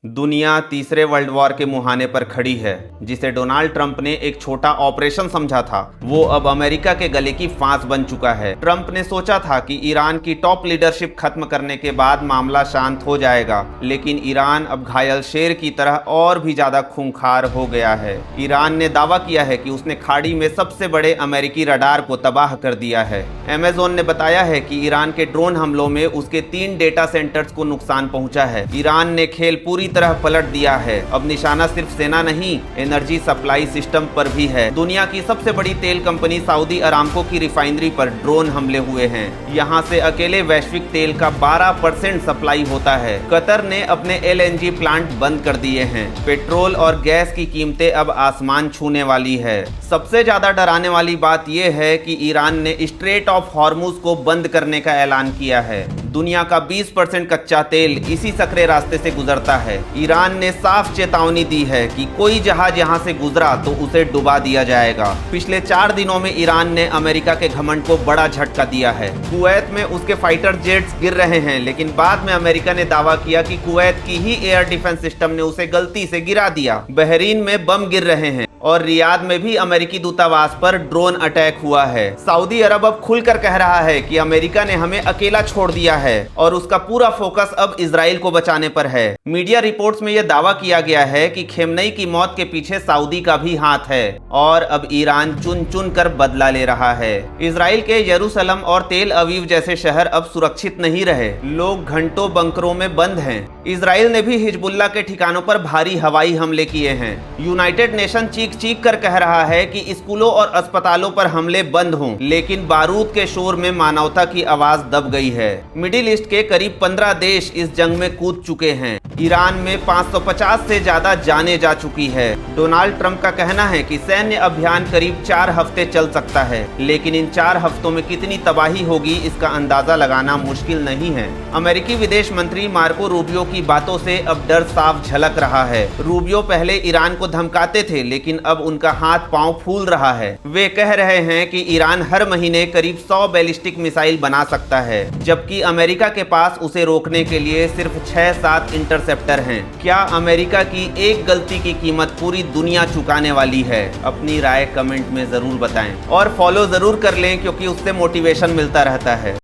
दुनिया तीसरे world war के मुहाने पर खड़ी है। जिसे डोनाल्ड ट्रंप ने एक छोटा ऑपरेशन समझा था, वो अब अमेरिका के गले की फांस बन चुका है। ट्रंप ने सोचा था कि ईरान की टॉप लीडरशिप खत्म करने के बाद मामला शांत हो जाएगा, लेकिन ईरान अब घायल शेर की तरह और भी ज्यादा खूंखार हो गया है। ईरान ने दावा किया है कि उसने खाड़ी में सबसे बड़े अमेरिकी रडार को तबाह कर दिया है। अमेज़न ने बताया है कि ईरान के ड्रोन हमलों में उसके 3 डेटा सेंटर्स को नुकसान पहुंचा है। ईरान ने खेल पूरी तरह पलट दिया है। अब निशाना सिर्फ सेना नहीं, एनर्जी सप्लाई सिस्टम पर भी है। दुनिया की सबसे बड़ी तेल कंपनी सऊदी अरामको की रिफाइनरी पर ड्रोन हमले हुए हैं। यहां से अकेले वैश्विक तेल का 12% सप्लाई होता है। कतर ने अपने LNG प्लांट बंद कर दिए हैं। पेट्रोल और गैस की कीमतें अब आसमान छूने वाली है। सबसे ज्यादा डराने वाली बात यह है कि ईरान ने स्ट्रेट ऑफ हॉर्मुज को बंद करने का ऐलान किया है। दुनिया का 20% कच्चा तेल इसी सकरे रास्ते से गुजरता है। ईरान ने साफ चेतावनी दी है कि कोई जहाज यहां से गुजरा तो उसे डुबा दिया जाएगा। पिछले 4 दिनों में ईरान ने अमेरिका के घमंड को बड़ा झटका दिया है। कुवैत में उसके फाइटर जेट्स गिर रहे हैं, लेकिन बाद में अमेरिका ने दावा किया कि कुवैत की ही एयर डिफेंस सिस्टम ने उसे गलती से गिरा दिया। बहरीन में बम गिर रहे हैं और रियाद में भी अमेरिकी दूतावास पर ड्रोन अटैक हुआ है। सऊदी अरब अब खुलकर कह रहा है कि अमेरिका ने हमें अकेला छोड़ दिया है और उसका पूरा फोकस अब इजराइल को बचाने पर है। मीडिया रिपोर्ट्स में यह दावा किया गया है कि खेमनई की मौत के पीछे सऊदी का भी हाथ है और अब ईरान चुन चुन कर बदला ले रहा है। इजराइल के यरूशलेम और तेल अवीव जैसे शहर अब सुरक्षित नहीं रहे। लोग घंटों बंकरों में बंद हैं। इजराइल ने भी हिजबुल्लाह के ठिकानों पर भारी हवाई हमले किए हैं। यूनाइटेड नेशन चीख कर कह रहा है कि स्कूलों और अस्पतालों पर हमले बंद हों, लेकिन बारूद के शोर में मानवता की आवाज दब गई है। मिडिल ईस्ट के करीब 15 देश इस जंग में कूद चुके हैं। ईरान में 550 से ज्यादा जानें जा चुकी है। डोनाल्ड ट्रंप का कहना है कि सैन्य अभियान करीब 4 हफ्ते चल सकता है, लेकिन इन 4 हफ्तों में कितनी तबाही होगी इसका अंदाजा लगाना मुश्किल नहीं है। अमेरिकी विदेश मंत्री मार्को रूबियो की बातों से अब डर साफ झलक रहा है। रूबियो पहले ईरान को धमकाते थे, लेकिन अब उनका हाथ पांव फूल रहा है। वे कह रहे हैं कि ईरान हर महीने करीब 100 बैलिस्टिक मिसाइल बना सकता है, जबकि अमेरिका के पास उसे रोकने के लिए सिर्फ 6-7 इंटरसेप्टर हैं। क्या अमेरिका की एक गलती की कीमत पूरी दुनिया चुकाने वाली है? अपनी राय कमेंट में जरूर बताएं और फॉलो जरूर कर लें, क्योंकि उससे मोटिवेशन मिलता रहता है।